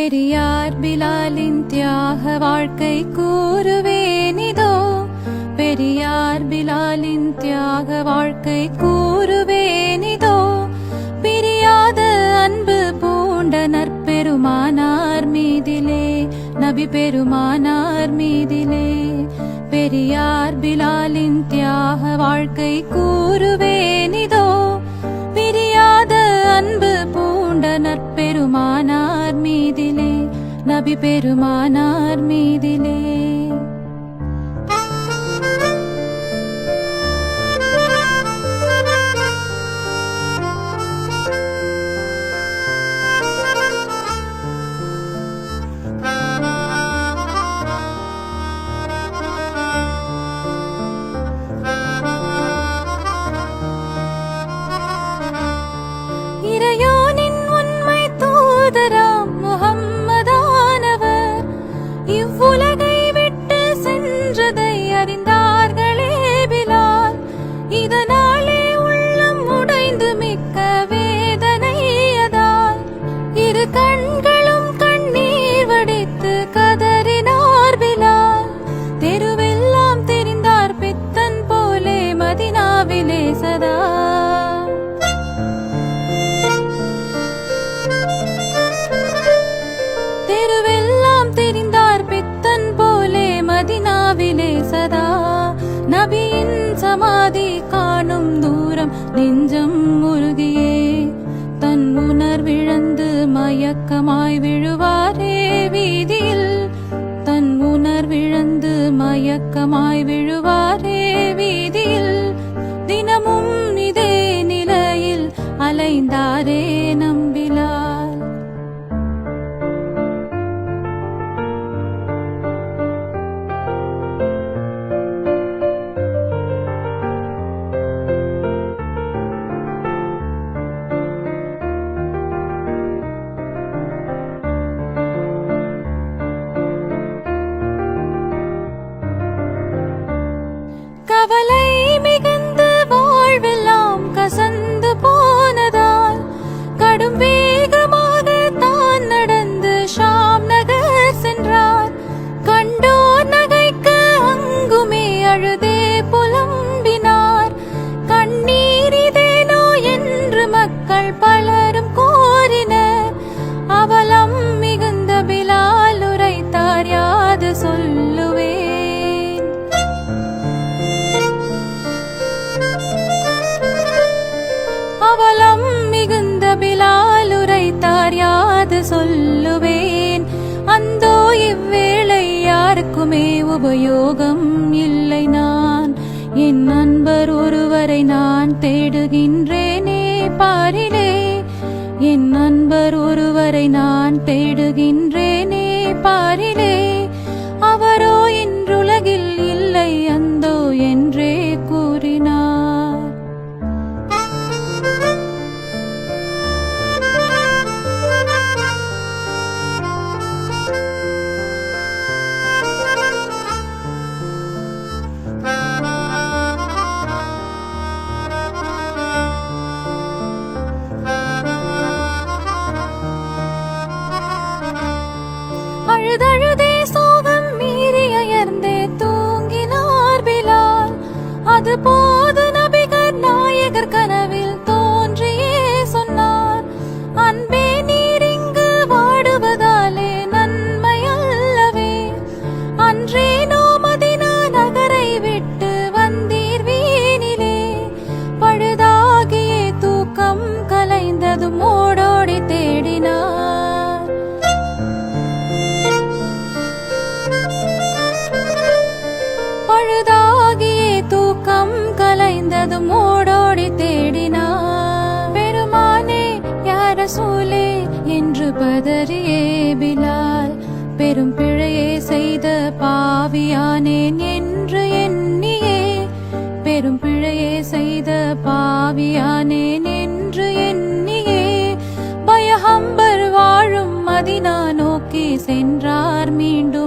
பெரியார் பிலாலின் தியாக வாழ்க்கை கூறுவேனிதோ. பெரியார் பிலாலின் தியாக வாழ்க்கை கூறுவேனிதோ. பிரியாத அன்பு பூண்ட நற்பெருமானார் மீதிலே, நபி பெருமானார் மீதிலே. பெரியார் பிலாலின் தியாக வாழ்க்கை கூறுவேனிதோ. பிரியாத அன்பு பூண்ட நற்பெருமானார் மீதிலே, நபி பெருமானார் மீதிலே. இறையோனின் உண்மை தூதராம் முஹம்மதானவர் இவ்வுலகை விட்டு சென்றதை அறிந்தார்களே பிலால். இதனாலே உள்ளம் உடைந்து மிக்க வேதனையதால் இரு கண்களும் கண்ணீர் வடித்து கதறினார் பிலால். தெருவெல்லாம் தெரிந்தார் பித்தன் போலே மதினாவிலே சதா. தெருவெல்லாம் தெரிந்தார் பித்தன் போலே மதினாவிலே சதா. நபியின் சமாதி காணும் தூரம் நெஞ்சம் முருகியே, தன் உணர்விழந்து மயக்கமாய் விழுவாரே வீதியில். தன் உணர்விழந்து மயக்கமாய் விழுவாரே வீதியில். தினமும் இதே நிலையில் அலைந்தாரே நம்பிலால். கவலை மிகுந்த வாழ்வெல்லாம் கசந்து போனதால் கடும் வேகமாக தான் நடந்து ஷாம் நகர் சென்றார். கண்டோர் நகைக்க அங்குமே அழுதே புலம்பினார். கண்ணீர் இதேனோ என்று மக்கள் பலரும் கோரினர். அவலம் மிகுந்த பிலால் உரைத்தார், யாது சொல்லுவேன். அவலம் மிகுந்த பிலால் உரைத்தார், யாது சொல்லுவேன். அந்தோ இவ்வேளை யாருக்குமே உபயோகம் இல்லை. நான் என் நண்பர் ஒருவரை நான் தேடுகின்றேனே பாரிலே. என் நண்பர் ஒருவரை நான் தேடுகின்றேனே பாரிலே. அவரோ இன்றுலகில் இல்லை அந்தோ என்றே கூறினார். அழுதழுதே சோகம் மீறி அயர்ந்தே தூங்கினார் பிலால். அது போது நபிகர் நாயகர் கனவில் தோன்றியே சொன்னார், அன்பே நீர் இங்கு வாடுவதாலே நன்மை அல்லவே. அன்றேனோ மதினா நகரை விட்டு வந்தீர் வீணிலே. பழுதாகிய தூக்கம் கலைந்ததும் ஓடோடி தேடினார். பழுதாகிய தூக்கம் கலைந்ததும் ஓடோடி தேடினார். பெருமானே யா ரசூலே என்று பதறியே பிலால். பெரும் பிழையே செய்த பாவியானேன் என்று எண்ணியே. பெரும் பிழையே செய்த பாவியானேன் என்று எண்ணியே. பயஹம்பர் வாழும் மதினா நோக்கி சென்றார் மீண்டும்.